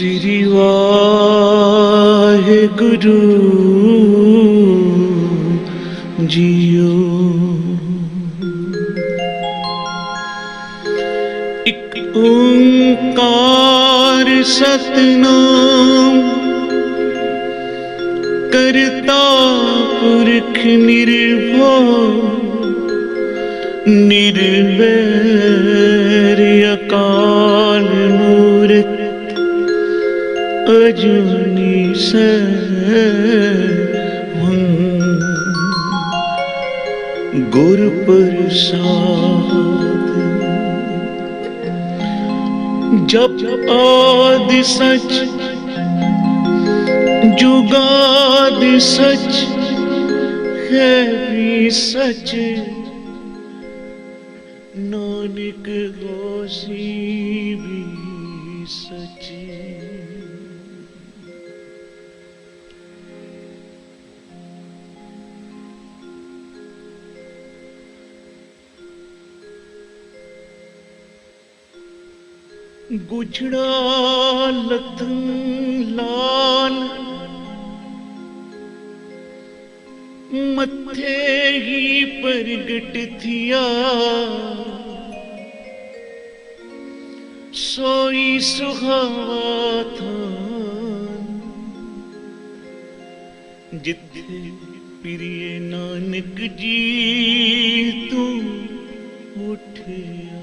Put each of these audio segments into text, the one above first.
श्री वाहिगुरु जीओ। एक ओंकार सतनाम करता पुरख निर्भव निर्वैर अकाल मूरत अजूनी सैभं गुर प्रसाद। जप आदि सच जुगादि सच है भी सच, नानक होसी भी सच। गुजड़ा लतन लाल मथे ही प्रगट थिया, सोई सुहावा था जिथे प्रिय नानक जी तू उठिया।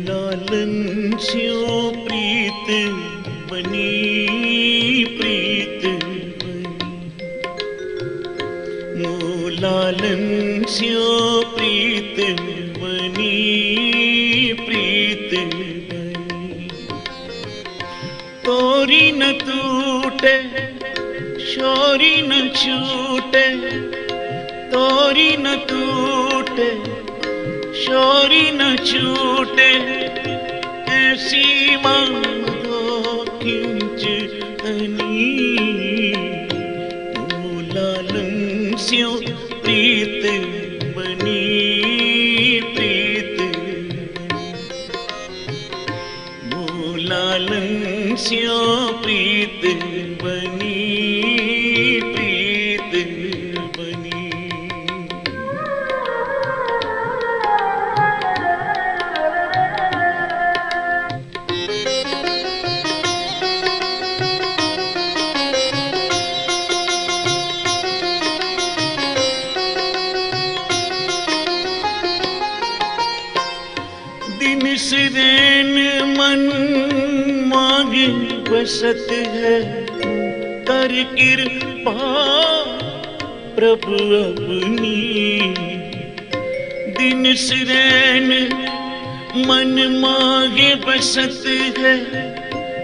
लालन स्यों प्रीत बनी, प्रीत बनी। लालन स्यों प्रीत बनी, प्रीत बनी। तोरी न टूटे शोरी न छूटे, तोरी न टूटे शोरी न छूटे, ऐसी मांगो किंच तनी। लालन स्यों प्रीत बनी, प्रीत बनी। लालन स्यों प्रीत बनी, प्रीत बनी। दिन सिरेन मन मांगे बसत है, कर कृपा प्रभु अपनी। दिन सिरेन मन मांगे बसत है,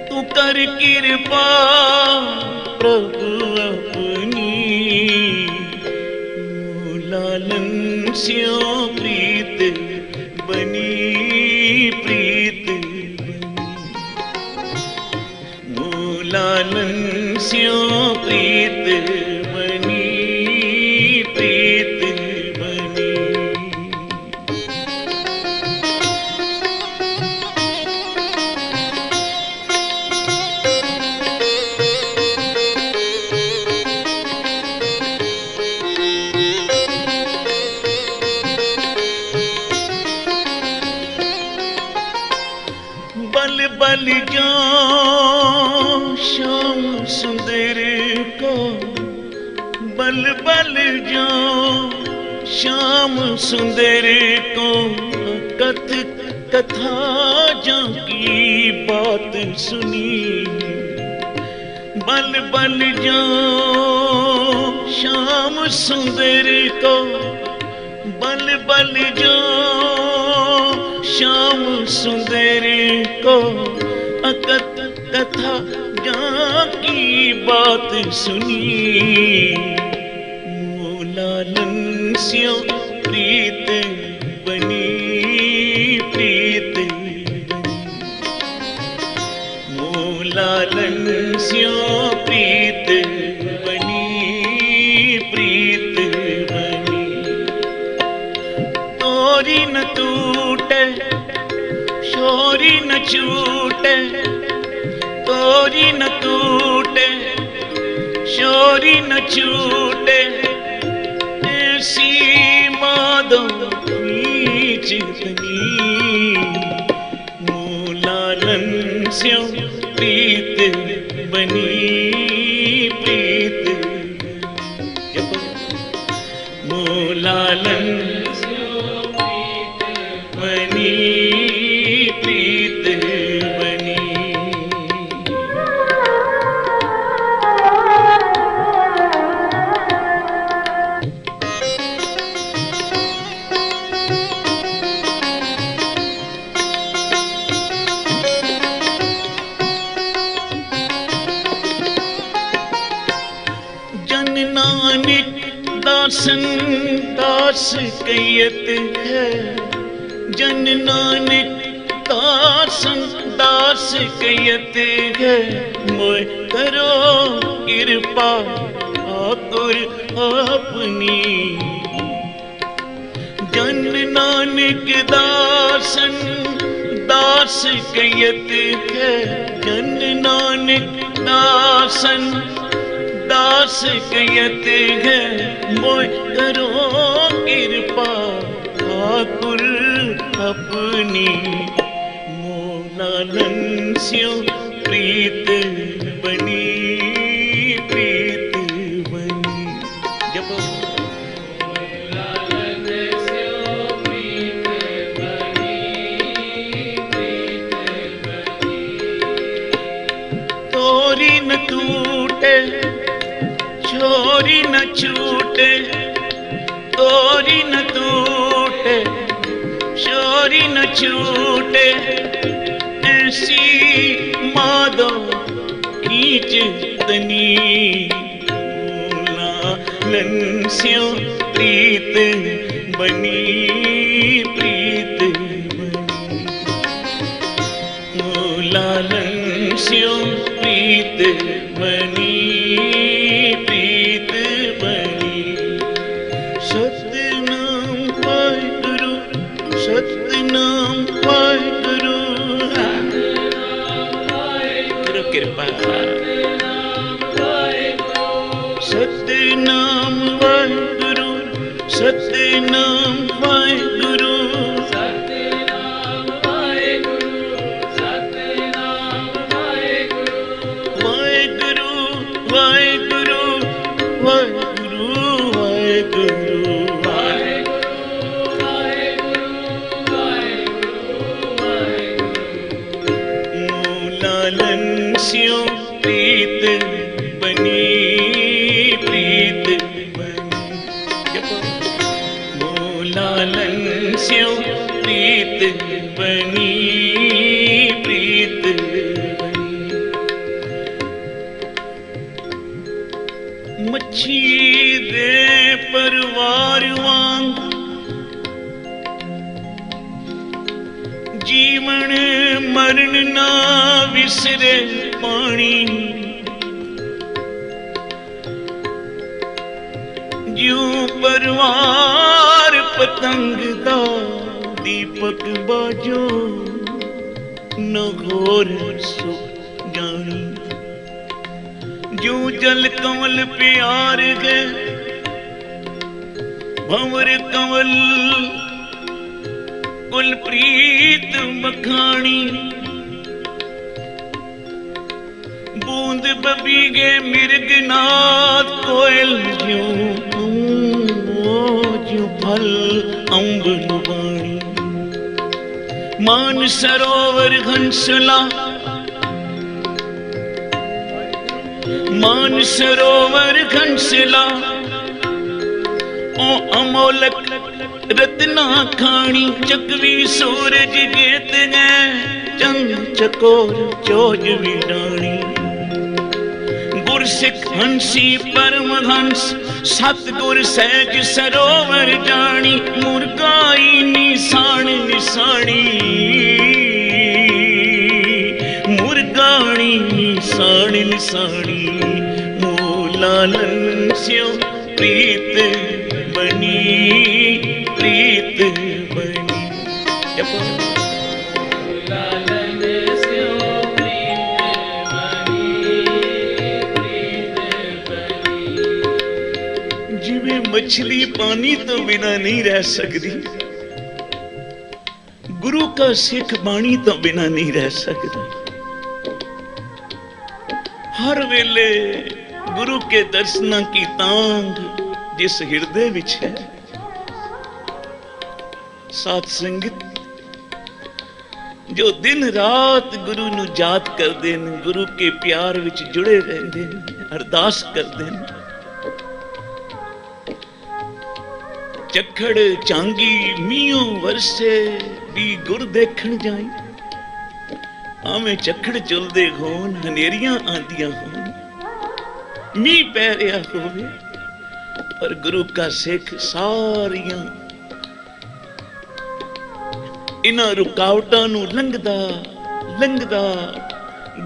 तू कर कृपा प्रभु अपनी। लालन स्यों प्रीत बनी, प्रीत बनी। लालन स्यों प्रीत बनी, प्रीत बनी। बल बल जाऊं श्याम सुंदर को, बल बल जाऊं श्याम सुंदर को। कथ कथा जां की बात सुनी, बल बल जाऊं श्याम सुंदर को। बल बल जाऊं श्याम सुंदर को, अकथ कथा जां की बात सुनी। लालन स्यों प्रीत बनी, प्रीत बनी। मोलालन स्यों प्रीत बनी, प्रीत बनी। तोरी न टूटे, शोरी न छूटे, तोरी न टूटे, शोरी न छूटे, ऐसी माधव चितनी। मोलालन स्यों प्रीत बनी, प्रीत मोलालन स्यों प्रीत बनी, प्रीत बनी। नानक दासन दास कैयत है, जन नानक दासन दास कैयत है। मोय करो कृपा आतुर अपनी, जन नानक दासन दास कैयत है, जन नानक दासन दास कहते हैं। मोय करो कृपा ठाकुर अपनी, मोलालन स्यों प्रीत बनी, प्रीत बनी। जब मोलालन स्यों प्रीत बनी, प्रीत बनी। तोरी न टूटे, छोरी न छूटे, तोरी न टूटे, शोरी न छूटे, ऐसी माधव खींचतनी। मोलालन स्यों प्रीत बनी, प्रीत बनी। मोलालन स्यों प्रीत बनी, प्रीत बनी। सतनाम वाहिगुरु, सतनाम वाहिगुरु, गुरु कृपा। सतनाम वाहिगुरु, सतनाम वाहिगुरु, सतनाम वाहिगुरु, सतनाम वाहिगुरु, वाहिगुरु वाहिगुरु वाहिगुरु वाहिगुरु वाहिगुरु। मोलालन स्यों प्रीत बनी, प्रीत बनी। मोलालन स्यों प्रीत बनी, प्रीत बनी। मच्छी दे परवार वांग जीवन मरण ना विसरे पानी। ज्यों परवार पतंग दा दीपक बाजो, न घोर सुख जानी। जो जल कमल प्यार है, भंवर कंवल कुल प्रीत मखानी। बूंद बबीगे मिर्गनाद कोयल ज्यों ज्यों फल अम्ब नुबाणी। मान सरोवर घनसला, मान सरोवर घनसला। ओ अमोलक रत्ना खानी। चकवी सूरज गेत गए, चंद चकोर चोज विडाणी। गुर गुरसिख हंसी परमहंस सतगुर सहज सरोवर जानी मुरगाई निशान निशानी मुरगाणी निशान निशानी मूलालन स्यो प्रीत बनी प्रीत बनी मछली पानी तो बिना नहीं रह सकती, गुरु का सिख बाणी तो बिना नहीं रह सकता। हर वेले गुरु के दर्शना की तांग जिस हृदय विच है, साथ संगत जो दिन रात गुरु नू याद करदे ने, गुरु के प्यार विच जुड़े रहंदे ने, अरदास करदे ने। चखड़ चांगी मीओ वरसे भी गुर देखण जाई, आवें चखड़ चुलदे होन हनेरियां आंदियां होन, मीह पै रहा होवे, पर गुरु का सिख सारियां इन्हां रुकावटां नूं लंघदा लंघदा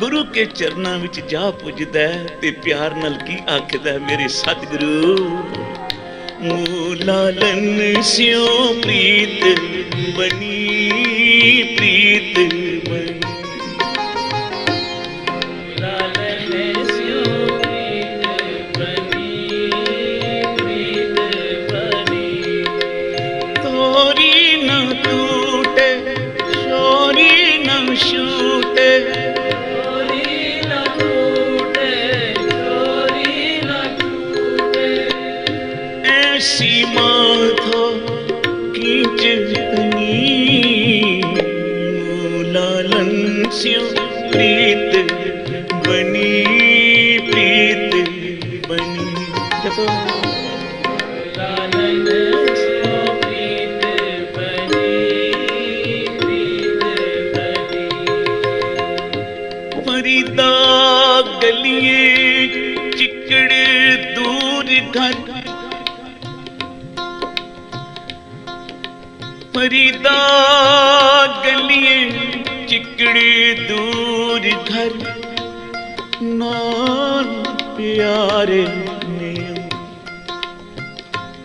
गुरु के चरनां विच जा पुजदा ते प्यार नाल की आखदा, मेरे सतगुरु मूलालन स्यो प्रीत बनी प्रीत बनी। मूलालन स्यो प्रीत बनी प्रीत बनी। तोरी न टूटे शोरी न छूटे, ऐसी माधो खींच तनी मूलालन स्यो प्रीत बनी प्रीत बनी। मूलालन स्यो प्रीत बनी प्रीत बनी। फरीदा गलिए चिकड़ दूर घर, फरीदा गलिए चिकड़ी दूर घर, नाल प्यारे ने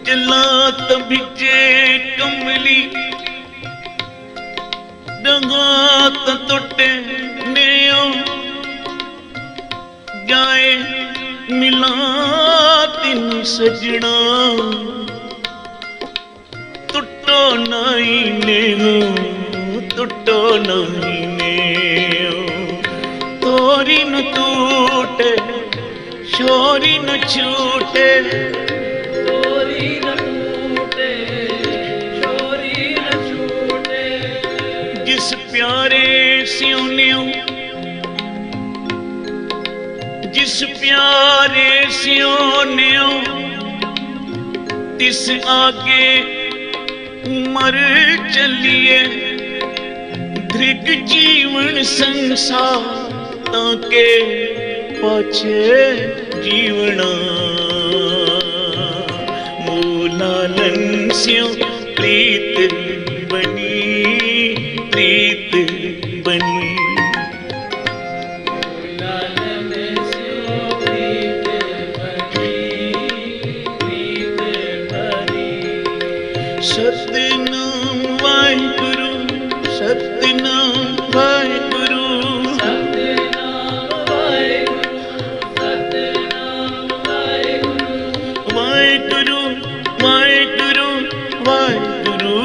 चला तभिजे कमली, डगात टुटे ने जाए मिला तिन सजना, टुटो नहीं ने टुटो नहीं ने, तोरी न टूटे शोरी न छूटे, तोरी न टूटे शोरी न छूटे। जिस प्यारे स्योन्यो जिस प्यारे स्योन्यो, तिस आगे मर चलिए धृग जीवन संसार ताके पाछे जीवना। मूलालन स्यो प्रीत बनी प्रीत बनी। मूलालन स्यो प्रीत बनी प्रीत बनी। सतनाम वाहिगुरु सतनाम वाहिगुरु सतनाम वाहिगुरु सतनाम वाहिगुरु वाहिगुरु वाहिगुरु वाहिगुरु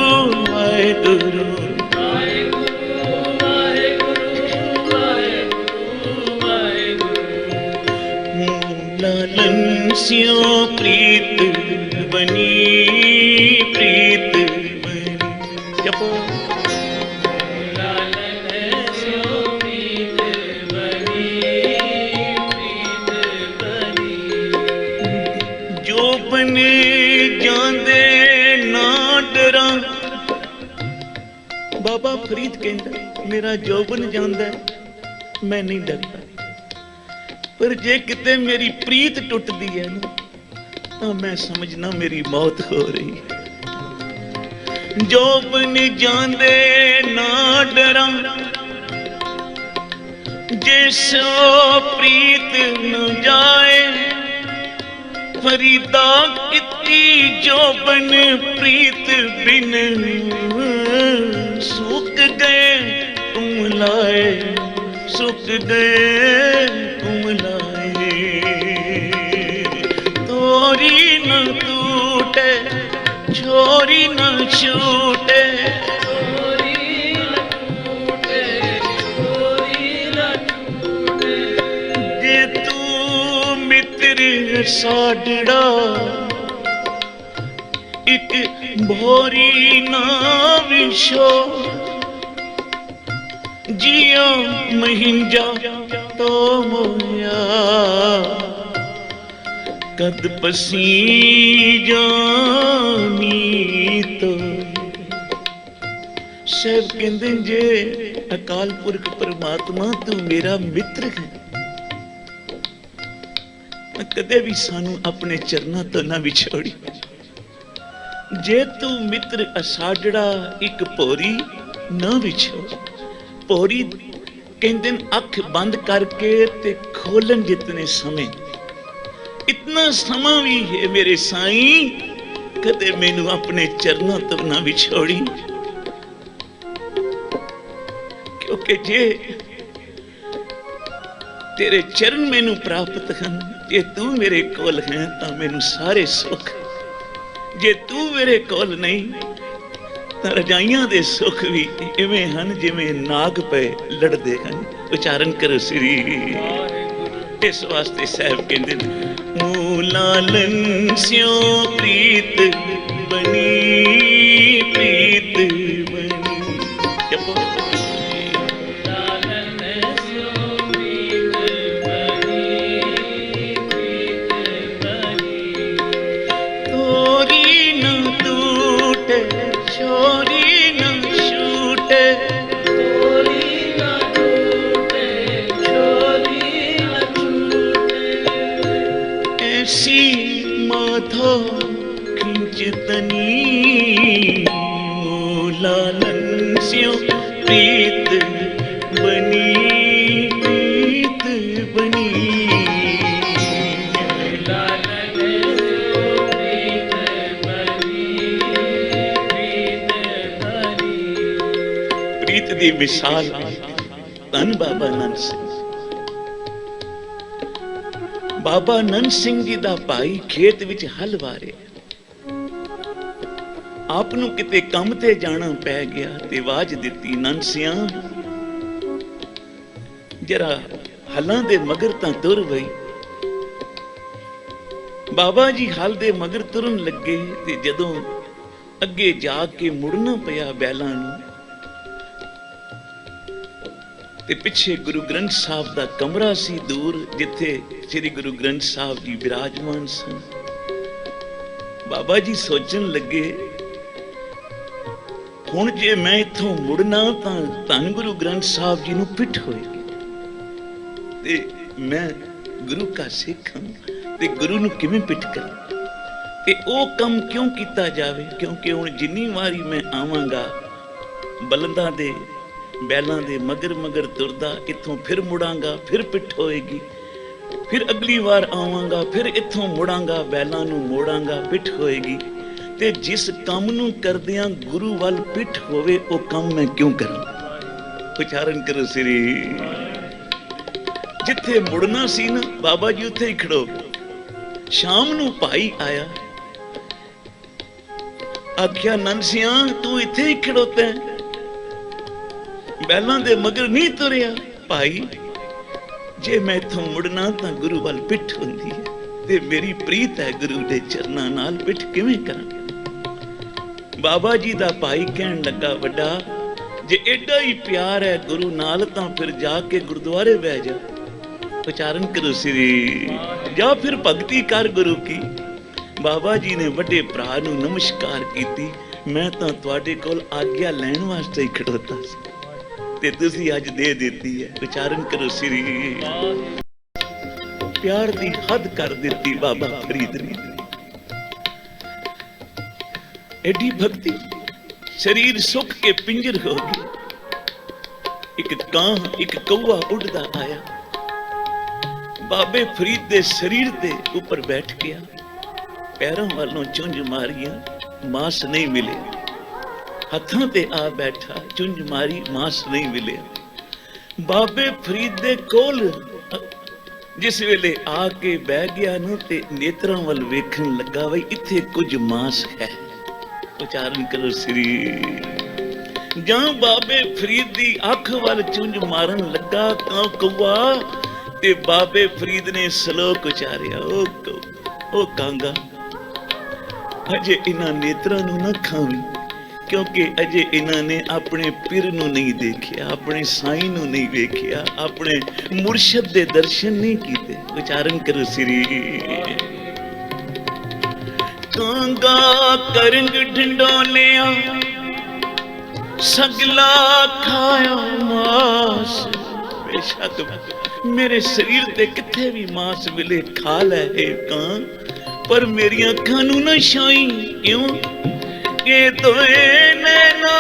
वाहिगुरु वाहिगुरु वाहिगुरु वाहिगुरु। मूलालन स्यो प्रीत बनी प्रीत बनी। जपो बने जांदे ना डरा। बाबा फरीद कहता मेरा जो बन जांदा मैं नहीं डरता। पर जे किते मेरी प्रीत टुटदी है ना तो मैं समझना मेरी मौत हो रही है। जो बन जांदे ना डरा जिसो प्रीत न जाए, फरीदा किती जो बन प्रीत बिन सूख गए तुम लाए, सूख गए तुम लाए। तोरी न टूटे छोरी न छूटे, जे तू मित्र साडड़ा एक भोरी ना विशो, जिया महिंजा तो मोया कद पसी जानी तो। साहब कहते जे अकाल पुरख परमात्मा तू मेरा मित्र है, कदे भी सानू अपने चरना तो ना विछोड़ी। जे तू मित्र असाडड़ा एक भोरी ना विछोड़। भोरी कहते अख बंद करके ते खोलन जितने समय, इतना समा भी है मेरे साईं कदे मैनू अपने चरणों तो ना विछोड़ी। क्योंकि जे तेरे चरण मैनू प्राप्त हैं, जे तू मेरे कोल है तो मैनू सारे सुख, जे तू मेरे कोल नहीं तो रजाइयां दे सुख भी इवें हैं जिवें नाग पे लड़ते हैं। उच्चारण करो श्री। इस वास्ते साहब कहते मूलालन स्यो प्रीत बनी, प्रीत बनी। जपो तोरी न टूटे छोरी न छूटे, ऐसी माथा खिंचतनी मूलालन स्यो प्रीत बनी, प्रीत बनी। प्रीत दी मिसाल धन बाबा नंद सिंह। बाबा नंद सिंह जी दा भाई खेत विच हल वारे, आप नूं किते काम ते जाना पै गया ते आवाज दिती नंद सिंह जरा हलां दे मगर तां तुर वई। बाबा जी हल दे मगर तुरन लगे ते जदों अगे जाके मुड़ना पिया बैलां नूं ते पिछे गुरु ग्रंथ साहब दा कमरा सी दूर जिथे श्री गुरु ग्रंथ साहब जी विराजमान सन। बाबा जी सोचन लगे हुण जे मैं इथों मुड़ना तां धन गुरु ग्रंथ साहब जी नूं पिठ होएगी ते मैं गुरु का सिख हां ते गुरु नूं किवें पिठ करां ते ओ काम क्यों कीता जावे। क्योंकि हुण जिन्नी वारी मैं आवांगा बलंदां दे बैलां दे मगर मगर तुरदा इथों फिर मुड़ांगा फिर पिठ होएगी, फिर अगली बार आवांगा फिर इथों मुड़ांगा बैलां नूं मोड़ांगा पिठ होएगी। ते जिस काम नूं करदियां गुरु वल पिठ होवे ओ काम मैं क्यों करां। उच्चारण करो श्री। जिथे मुड़ना सी ना बाबा जी उत्थे ही खड़ो। शाम नूं भाई आया, आख्या नंद सिंह तू इत्थे ही खड़ोता है, बैलां दे मगर नहीं तुरिया। भाई जे मैं इथों मुड़ना तां गुरु वल पिठ हुंदी है ते मेरी प्रीत है गुरु दे चरनां नाल, पिठ किवें करां। बाबा जी दा भाई कहण लगा वड्डा जे एडा ही प्यार है गुरु नाल तां फिर जाके गुरुद्वारे बह जा। उच्चारण करो श्री। जा फिर भगती कर गुरु की। बाबा जी ने वड्डे भरा नूं नमस्कार कीती। मैं तां तुहाडे कोल आग्या लैण वास्ते ही खड़ोता सी ते तुसीं अज दे दित्ती है। उच्चारण करो श्री। प्यार दी हद कर दी बाबा फरीद ने। एडी भक्ति, शरीर सुख के पिंजर हो गए। एक कां एक कौआ उड़दा आया, बाबे फरीद दे शरीर दे ऊपर बैठ गया। पैरों वालों चुंझ मारिया, मांस नहीं मिले। हथों ते आ बैठा, चुंझ मारी, मांस नहीं मिले। बाबे फरीद दे कोल जिस वेले आके बह गया ना ते नेत्रां वल वेखण लगा, बई इत्थे कुछ मांस है। उचारण करो श्री। जां बाबे फरीद दी अख वल चुंझ मारन लगा तां कौआ ते बाबे फरीद ने सलोक उचारिया, ओ कांगा, अजे इन्हां नेत्रां नूं ना खावी, क्योंकि अजे इन्हां ने अपने पिर नूं नहीं देखिया, अपने साईं नूं नहीं वेखिया, अपने मुर्शद दे दर्शन नहीं कीते। उचारण करो श्री। कांगा करंग ढंडोलिया, सगला खाया मास। बेशक मेरे शरीर ते किथे भी मांस मिले खा लै कां, पर मेरी अखां नूं ना छाई। क्यों के तोए नैना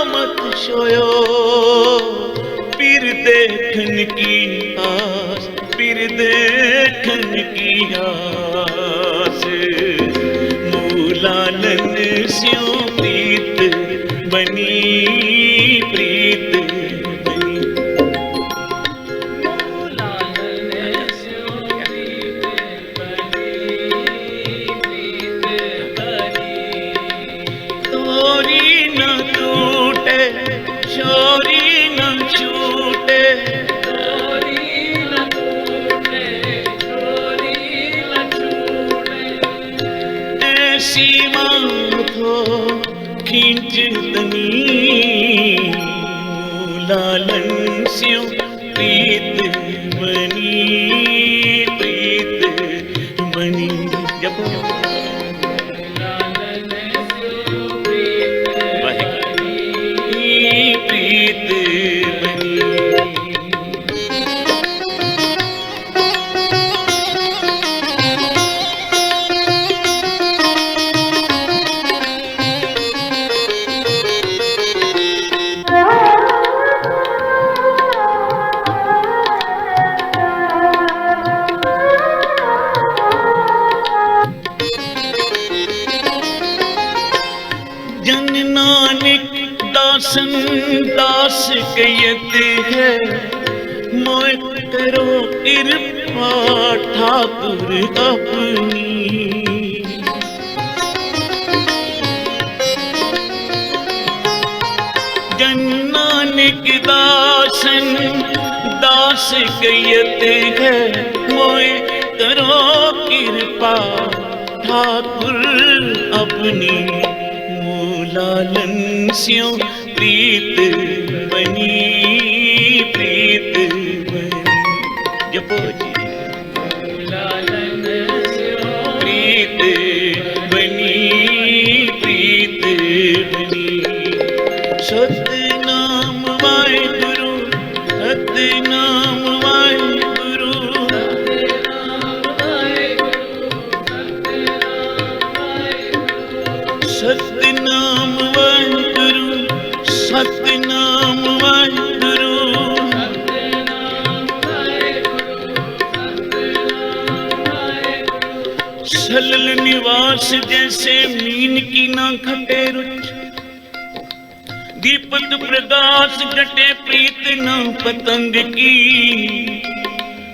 मत सोयो, पीर देखन की आस, पीर देखन की आस। मूलानन स्यों प्रीत बनी, प्रीत बनी। मूलानन स्यों प्रीत बनी, प्रीत बनी। तोरी न टूटे, चोरी न छूटे, तोरी न टूटे, चोरी न छूटे। ऐसी माथो खींच तनी, मूलानन स्यों प्रीत बनी, प्रीत बनी। जब प्रीत बनी। जन नानक दासन दास कयत है, मोय करो कृपा ठाकुर अपनी। जन नानक दासन दास कयत है, मोय करो कृपा ठाकुर अपनी। मूलानन स्यों प्रीत बनी, प्रीत बनी। जपो जी। मूलानन स्यों प्रीत बनी, प्रीत बनी। सतनाम वाहिगुरु, सतनाम वाहिगुरु, सतनाम वाहिगुरु, सतनाम वाहिगुरु। सलल निवास जैसे मीन की ना खटे रुच, दीपक प्रकाश घटे प्रीत न पतंग की।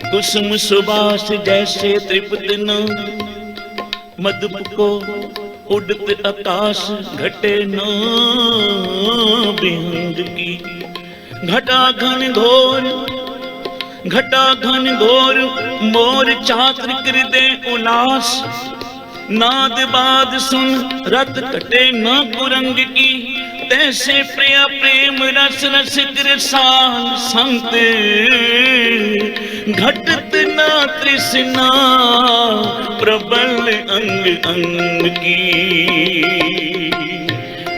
कुसुम सुबास जैसे तृप्त न मधुप को, उड़त आकाश घटे न बिहंग की। घटा घन घोर, घटा घन घोर, मोर चात्र कृदे उलास। नाद बाद सुन रत कटे न कुरंग की। तैसे प्रिय प्रेम रस रस कृसान संत। घटत ना तृष्णा प्रबल अंग अंग की।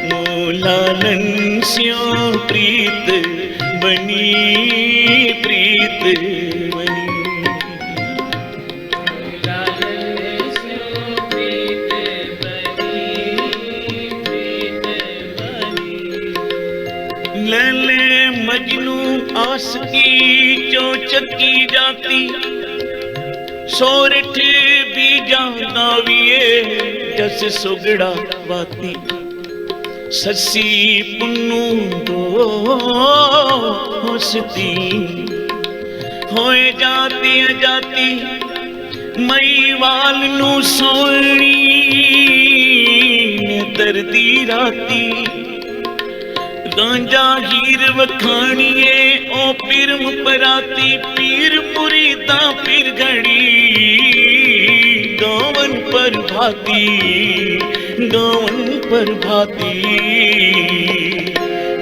मूलानन स्यों प्रीत बनी, प्रीत बनी। लैले मजनू आसकी चो चक्की जाती सोरठ भी जाना विए जस सुगड़ा बाती ससी पुन्नू दोस्ती होए जाती जाती मई वाल नू सोनी ने दर्दी राती गांजा हीर वखाणिए ओ पीरम पराती पीर मुरीदा पीर घड़ी गावन पर भाती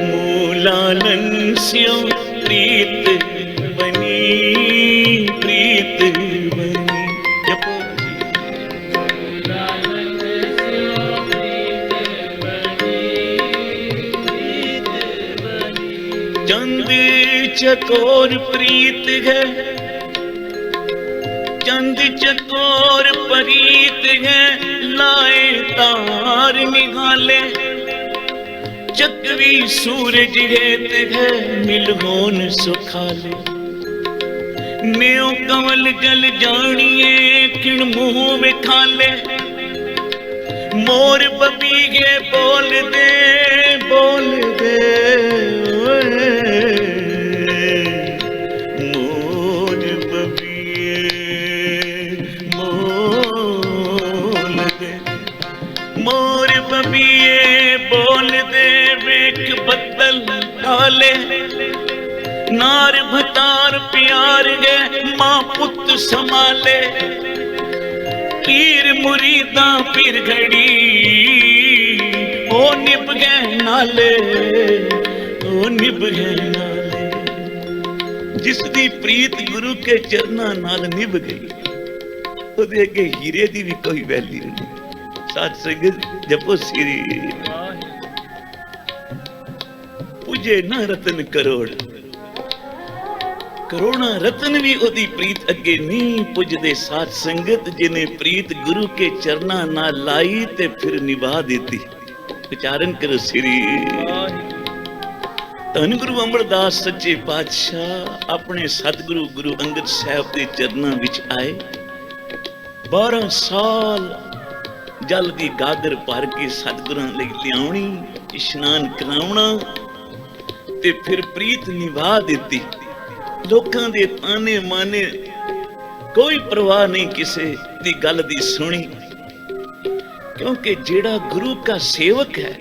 मूलालन स्यों प्रीत बनी जपो चंद चकोर प्रीत है चंद चकोर प्रीत है लाए तार निगाले चकवी सूरज हेत है मिलहोन सुखाले न्यो कमल गल जानिए किण मुंह विखाले मोर बबीगे बोल दे मोर बबिए बोल दे वेख बदल डाले नार भतार प्यार गए मां पुत संभाले पीर मुरीदा पीर घड़ी ओ निभ गए नाले जिस दी प्रीत गुरु के चरना नाल निभ गई ओदे अगे हीरे दी भी कोई वैल्यू नहीं। साध संगत जपो श्री पूजे ना रतन करोड़ करोड़ा रतन भी ओदी प्रीत अगे नहीं पुजदे। साध संगत जिने प्रीत गुरु के चरना ना लाई ते फिर निभा देती। उच्चारण करो श्री धन गुरु अमरदास सच्चे पातशाह अपने सतगुरु गुरु अंगद साहब के चरना विच आए 12 साल जल की गागर भर के सतगुरां लई लियावणी इशनान करावना ते फिर प्रीत निभा देती। लोकां दे ताने माने कोई परवाह नहीं किसे दी गल दी सुनी क्योंकि जेड़ा गुरु का सेवक है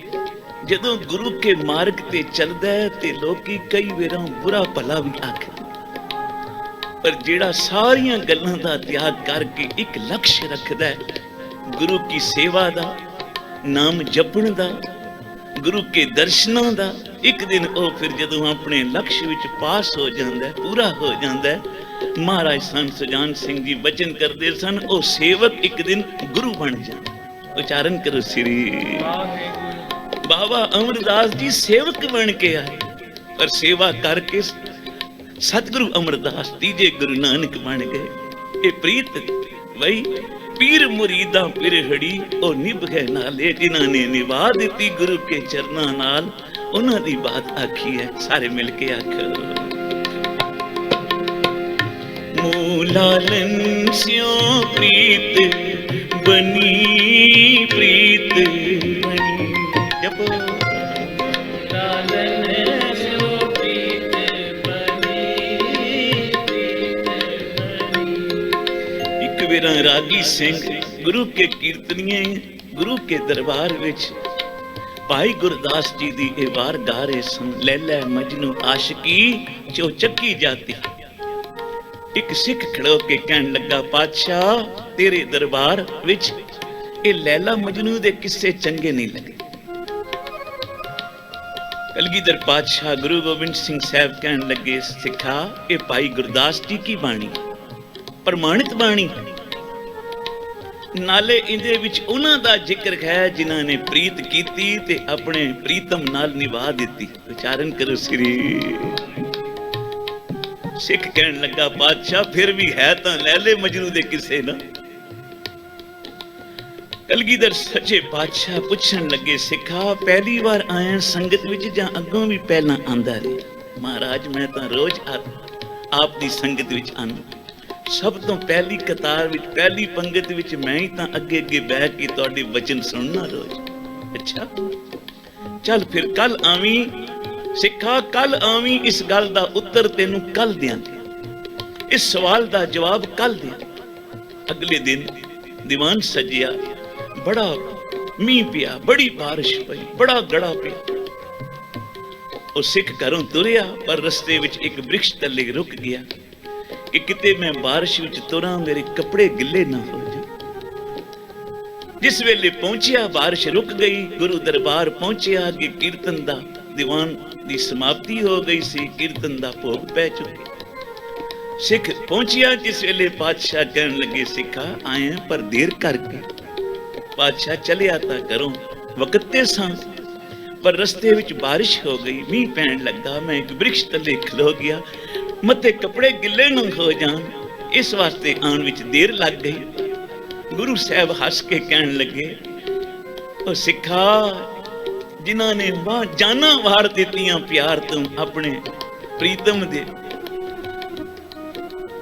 जदों गुरु के मार्ग ते चलदा है ते लोकी कई वेरां बुरा भला भी आखदे पर जेड़ा सारियां गल्लां दा त्याग करके एक लक्ष्य रखदा है गुरु की सेवा दा नाम जपण दा गुरु के दर्शनां दा एक दिन वो फिर जदों अपने लक्ष्य विच पास हो जांदा है पूरा हो जांदा है। महाराज संत सुजान सिंह जी वचन करदे सन ओ सेवक एक दिन गुरु बन जांदा। उच्चारण करो श्री बाबा अमरदास जी सेवक बन के आए पर सेवा करके सतगुरु अमरदास तीजे गुरु नानक बन गए। ये प्रीत वही पीर मुरीदा पीर हड़ी ओ निभ गए नाले जिन्हां ने निभा दी गुरु के चरना नाल उन्हां दी बात आखी है। सारे मिलके आखो मूलालन स्यों प्रीत बनी जपो रागी सिंह गुरु के कीर्तनीय गुरु के दरबार विच भाई गुरदास जी दी ए वार गा रहे सन। लैला मजनू आशिकी चो चक्की जाती। एक सिख खड़ो के कहन लगा पातशाह तेरे दरबार विच ए लैला मजनू दे किस्से चंगे नहीं लगे। कलगीधर पातशाह गुरु गोबिंद सिंह साहब कहन लगे सिखा ए भाई गुरदास जी की बाणी प्रमाणित बाणी नाले इंदे विच उन्हां दा जिक्र है जिन्हां ने प्रीत कीती ते अपने प्रीतम नाल निभा दिती। उच्चारण करो श्री सिख कहन लगा पातशाह फिर भी है तां लैले मजनू दे किस्से ना कलगीधर सच्चे पातशाह पुछन लगे, सिखा पहली बार आया संगत विच जां अगों भी पहला आंदा रहा? महाराज मैं तो रोज आप दी संगत विच आना, सब तो पहली कतार विच पहली पंगत विच मैं ही तो अगे अगे बह के तुहाडे वचन सुनना रोज। अच्छा चल फिर कल आवी सिखा, कल आवी, इस गल दा उत्तर तेनू कल देंगे, इस सवाल दा जवाब कल देंगे। अगले दिन दीवान सजिया, बड़ा मींह पिया, बड़ी बारिश पई, बड़ा गड़ा पिया। ਉਹ सिख घरों तुरिया पर रस्ते विच एक वृक्ष तले रुक गया कि किते मैं बारिश विच तुरा मेरे कपड़े गिले ना हो जाए। जिस वेले पहुंचिया बारिश रुक गई, गुरु दरबार पहुंचिया कि कीर्तन दा दीवान दी समाप्ति हो गई सी, कीर्तन दा भोग पै चुके। सिख पहुंचिया जिस वेले पातशाह कहन लगे, सिखा आए पर देर करके। पातशाह चलिया था घरों वकते सा, पर रस्ते विच बारिश हो गई, मींह पैण लगा, मैं एक वृक्ष तले खलो गया, मते कपड़े गिले न हो जान, इस वास्ते आन विच देर लग गई। गुरु साहब हस के कहन लगे, ओ सिखा जिन्हां ने जाना वार दित्तियां प्यार तू अपने प्रीतम दे,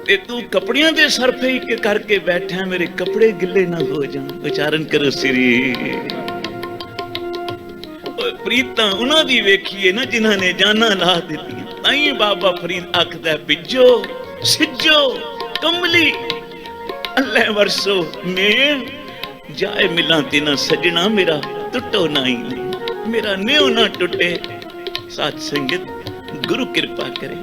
ते तू कपड़ियां दे सरफे ही करके बैठा, मेरे कपड़े गिले ना हो जान। उच्चारण करो श्री। प्रीतां उन्हां दी वेखीए ना जिन्हां ने जाना ला दित्तियां, ताई बाबा फरीद आखदा बिजो सिजो कमली अल्लाह वरसो मेल, जाए मिलां तिना सजना मेरा टुटो नाई नहीं, मेरा न्यो ना टुटे। साथ संगत गुरु कृपा करे,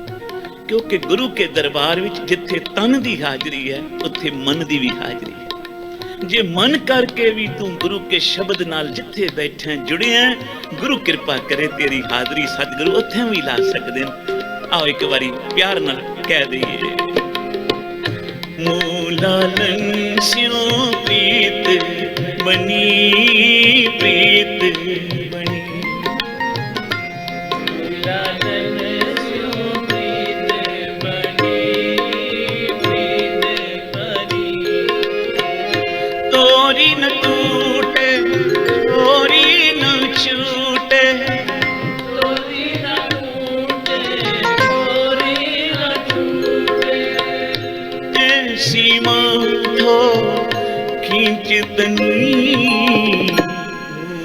क्योंकि गुरु के दरबार विच जिथे तन दी हाजरी है उत्थे मन दी भी हाजरी है। जे मन करके भी तू गुरु के शब्द नाल जिथे बैठे जुड़े हैं, गुरु कृपा करे तेरी हाजरी सतगुरु उत्थे भी ला सकदे। आओ एक बारी प्यार नाल कह दईए, मूलालन स्यों प्रीत बनी, प्रीत बनी, मूलालन न टूटे चोरी न छूटे, चोरी न टूटे चोरी न छूटे, ऐसी माथो खींचतनी,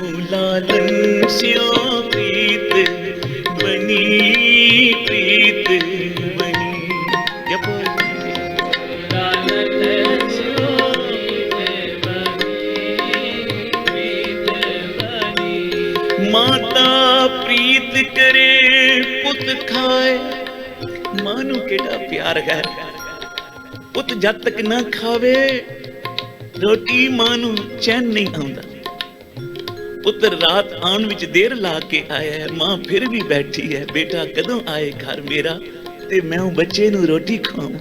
मूलालन स्यों प्रीत बनी, प्रीत बनी। जब माता प्रीत करे पुत खाए, मां नू केड़ा प्यार है, पुत जद तक ना खावे रोटी मां नू चैन नहीं आउंदा। पुत्र रात आन विच देर ला के आया है, मां फिर भी बैठी है, बेटा कदों आए घर मेरा ते मैं बच्चे नू रोटी खवाऊं।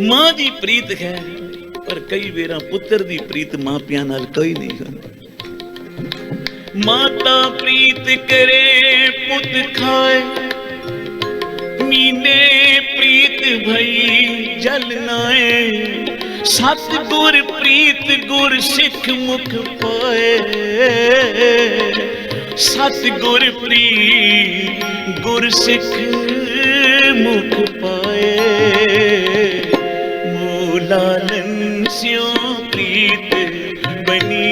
मां दी प्रीत है, पर कई बेरा पुत्र दी प्रीत मां पियां नाल कोई नहीं होंदी। माता प्रीत करे पुत खाए, मीने प्रीत भई जल नाए, सतगुर प्रीत गुर सिख मुख पाए, सतगुर प्रीत गुर सिख मुख पाए, मूलालन स्यों प्रीत बनी,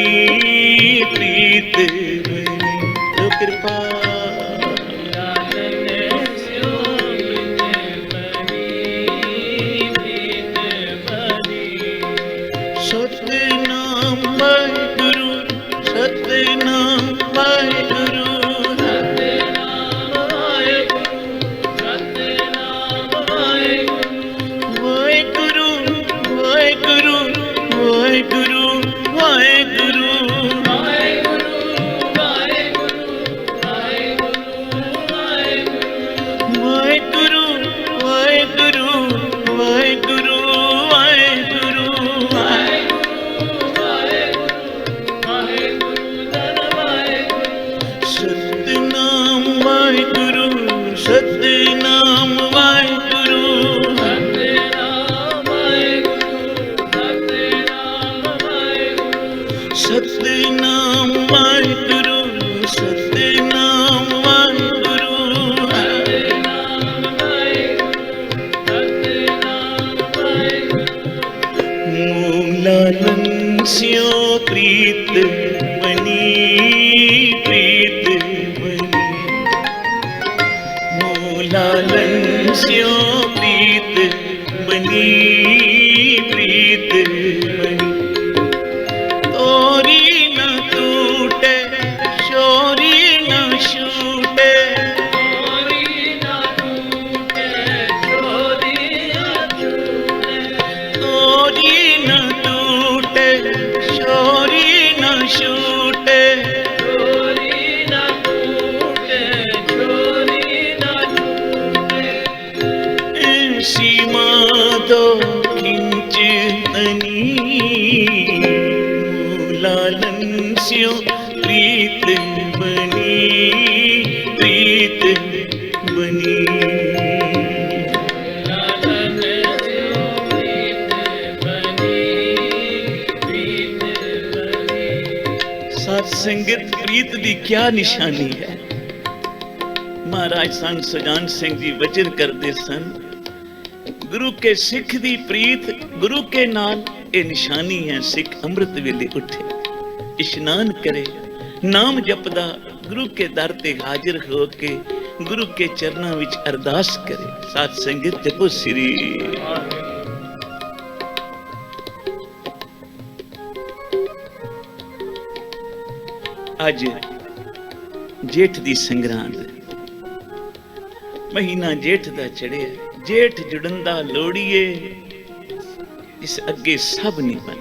प्रीत बनी। तो कृपा सतनाम वाहिगुरु, सतनाम वाहिगुरु, सतनाम वाहिगुरु, सतनाम वाहिगुरु, वाहिगुरु वाहिगुरु वाहिगुरु वाहिगुरु वाहिगुरु लालन स्यों प्रीत बनी, प्रीत बनी। तोरी न टूटे शोरी न छूटे, तोरी न टूटे शोरी न छूटे, तोरी न टूटे शोरी न छूटे, सीमा दो खिंच तनी, लालन स्यों प्रीत बनी, प्रीत बनी। लालन स्यों प्रीत बनी, प्रीत बनी। साथ संगत प्रीत दी क्या निशानी है? महाराज संत सुजान सिंह जी वचन करते सन, गुरु के सिख दी प्रीत गुरु के नाल ये निशानी है। सिख अमृत वेले उठे, इशनान करे, नाम जपदा, गुरु के दर ते हाजिर हो के गुरु के चरणों विच अरदास करे। साथ संगत जपो श्री। अज जेठ दी संग्रांद, महीना जेठ दा चढ़िया, जेठ जुड़न दा लोड़िए, इस अगे सब नहीं बन।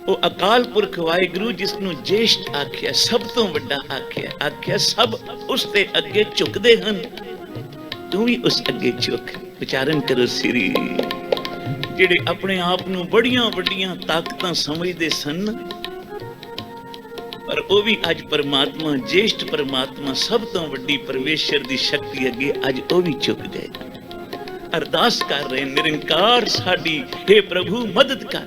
वो अकाल पुरख वाहिगुरु जिसनों ज्येष्ठ आख्या, सब तो वड्डा आख्या, आख्या सब उसते अगे झुकदे हन, तू भी उस अगे झुक। विचारन करो श्री। जेड़े अपने आप नूं बड़ियां वड्डियां ताकतां समझदे सन, पर वो भी अज परमात्मा, ज्येष्ठ परमात्मा, सब तो वड्डी परमेश्वर की शक्ति अगे अज वो भी झुक गए, अरदास कर रहे। निरंकार साडी हे प्रभु मदद कर।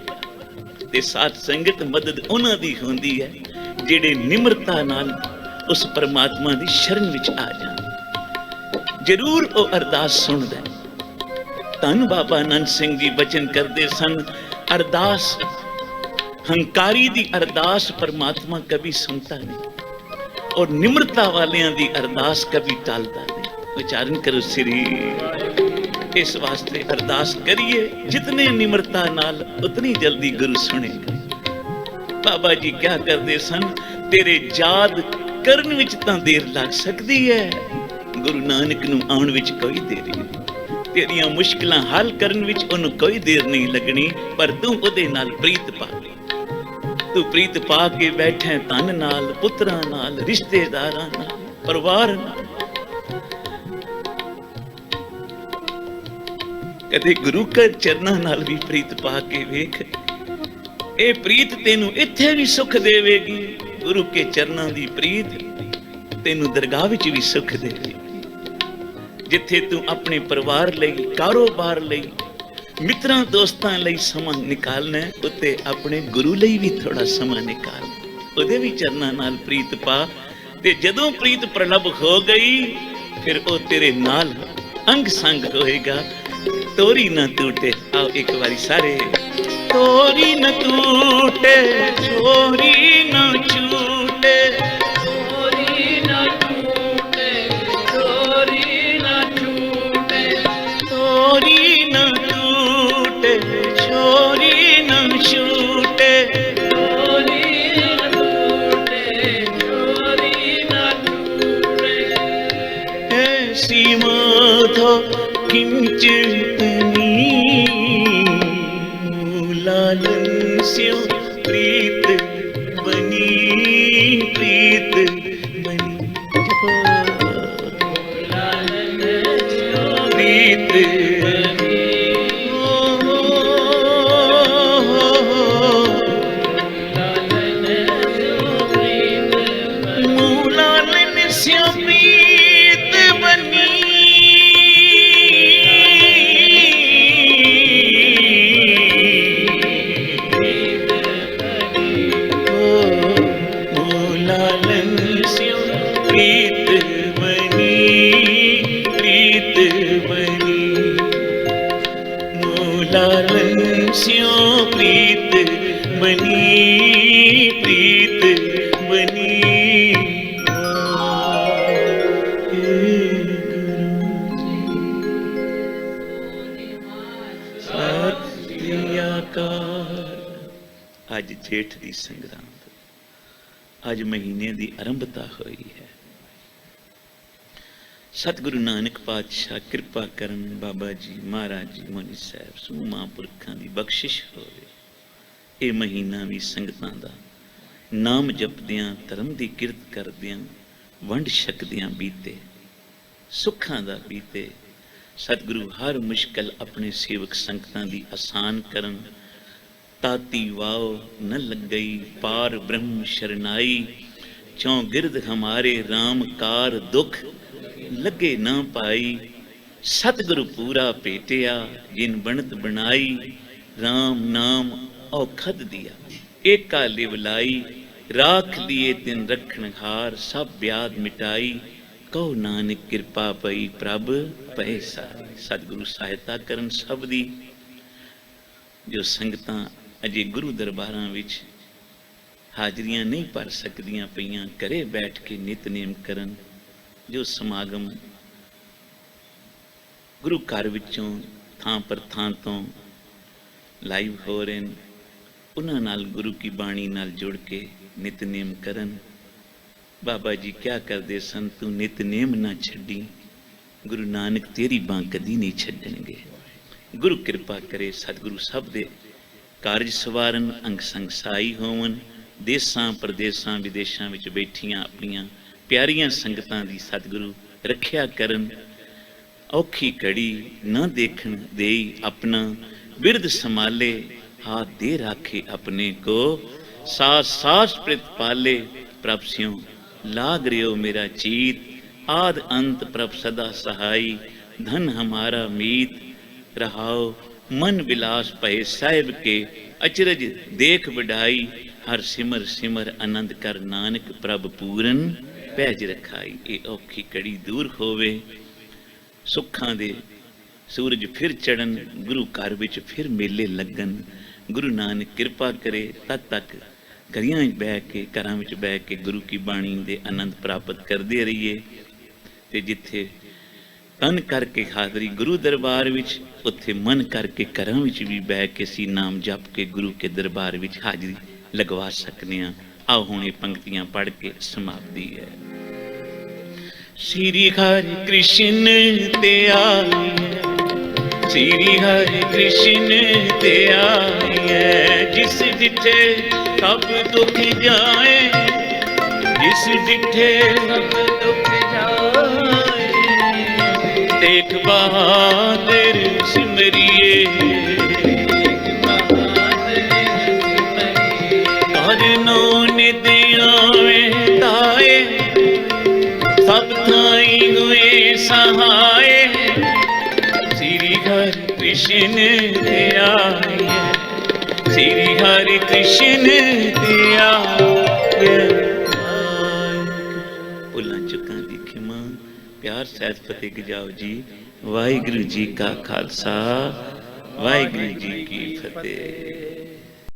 ते साथ संगत मदद उन्हां दी होंदी है जेड़े निम्रता नाल उस परमात्मा दी शरण विच आ जाण। जरूर वो अरदास सुनदा। धन बाबा आनंद सिंह जी वचन करते सन, अरदास हंकारी दी अरदास परमात्मा कभी सुनता नहीं, और निम्रता वालियां दी अरदास कभी टालता नहीं। विचारन करो श्री। इस वास्ते अरदास करिए, जितने निम्रता नाल उतनी जल्दी गुरु सुनेगा। बाबा जी क्या करते सन, तेरे याद करन विच तां देर लग सकती है, गुरु नानक नूं आउण विच कोई देर नहीं। तेरियां मुश्किलां हल करन विच उहनूं कोई देर नहीं लगनी, पर तूं उहदे नाल प्रीत पा। तू प्रीत पा के बैठे धन नाल, पुत्रां नाल, रिश्तेदारां नाल, परिवार नाल। कदे गुरु के चरनां नाल भी प्रीत पा के वेख, ये प्रीत तेनू इत्थे भी सुख देवेगी। गुरु के चरनां दी प्रीत तेनू दरगाह विच भी सुख देवेगी। जिथे तू अपने परिवार लई, कारोबार लई, मित्रां दोस्तां लई समा निकालना है, उत्ते अपने गुरु लई भी थोड़ा समा निकाल, उहदे भी चरनां नाल प्रीत पा। ते जदों प्रीत प्रलभ हो गई, फिर वो तेरे नाल अंग संग होएगा। तोरी न टूटे, आओ एक बारी सारे। तोरी न टूटे छोरी न छूटे, तोरी न टूटे छोरी न छूटे, तोरी न टूटे छोरी न छूटे, तोरी न टूटे छोरी न छूटे। ऐसी माधो किंच लालन स्यों प्रीत बनी, प्रीत बनी। लालन स्यों प्रीत बनी, लालन स्यों प्रीत बनी, लालन स्यों प्रीत बनी। लालन स्यों प्रीत बनी, प्रीत बनी। जेठ की संग्रांद, अज महीने की आरंभता हुई है। सतगुरु नानक पातशाह कृपा करन, बाबा जी महाराज जी मुनि साहब समूह महापुरखों की बख्शिश होवे। ये महीना भी संगतां दा नाम जपदियां, धर्म की किरत करदियां, वंड छकदियां बीते, सुखां दा बीते। सतगुरु हर मुश्किल अपने सेवक संगतां दी आसान करन। ताती वाओ न लग गई, पार ब्रह्म शरनाई, चौं गिरद हमारे राम कार दुख लगे ना पाई। सतगुरु पूरा भेटिया, जिन बनत बनाई, राम नाम औखद दिया, एका लिवलाई, राख लिए तिन रखन हार, सब ब्याद मिटाई, कहो नानक कृपा पई प्रभ पै सारी। सतगुरु सहायता करन सब दी। जो संगतां अजे गुरु दरबारां विच हाजरियां नहीं भर सकदियां पईयां, घरे बैठ के नितनेम करन। जो समागम गुरु घर विचों थां पर थां तो लाइव हो रहे हैं, उन्हां नाल गुरु की बाणी नाल जुड़ के नितनेम करन। बाबा जी क्या करते सन, तू नितनेम ना छड्डी, गुरु नानक तेरी बां कदी नहीं छड्डणगे। गुरु कृपा करे सतगुरु सब दे कारज सवारन, अंग संग साई होवन। देसां प्रदेसां विदेशां विच बैठियां अपनियां प्यारियां संगतां दी सतगुरु रखिया करन। औखी घड़ी न देखण देई अपना, बिरद संभाले हाथ दे राखे अपने को। सास सास प्रित पाले, प्रभ स्यों लाग रियो मेरा चीत। आद अंत प्रभ सदा सहाई, धन हमारा मीत। रहाओ मन विलास पए साहिब के, अचरज देख बढ़ाई। हर सिमर सिमर आनंद कर, नानक प्रभ पूरन पैज रखाई। ये औखी कड़ी दूर होवे, सुखां दे सूरज फिर चढ़न, गुरु घर विच फिर मेले लगन। गुरु नानक कृपा करे तद तक घरियां बह के, घरां विच बह के गुरु की बाणी दे आनंद प्राप्त करते रहिए। ते जिथे तन करके हाजरी गुरु दरबार विच, उत्थे मन करके घरां विच भी बह के सी नाम जप के गुरु के दरबार विच हाजरी लगवा सकने हैं। आओ हुण ये पंक्तियां पढ़ के समाप्ति है। श्री हरि कृष्ण ते आई है, श्री हरि कृष्ण ते आई है। जिस डिठे सब दुख जाए, जिस डिठे सब दुख जाए। देख बहादुर सिमरिए, करनो नित आवे ताए, सब थाई हुए सहाय। श्री हरि कृष्ण ते आए, श्री हरि कृष्ण ते आए। भुलां चुकां दी खिमा, प्यार सैत फतेह गजाओ जी। वाहिगुरु जी का खालसा, वाहिगुरु जी की फतेह।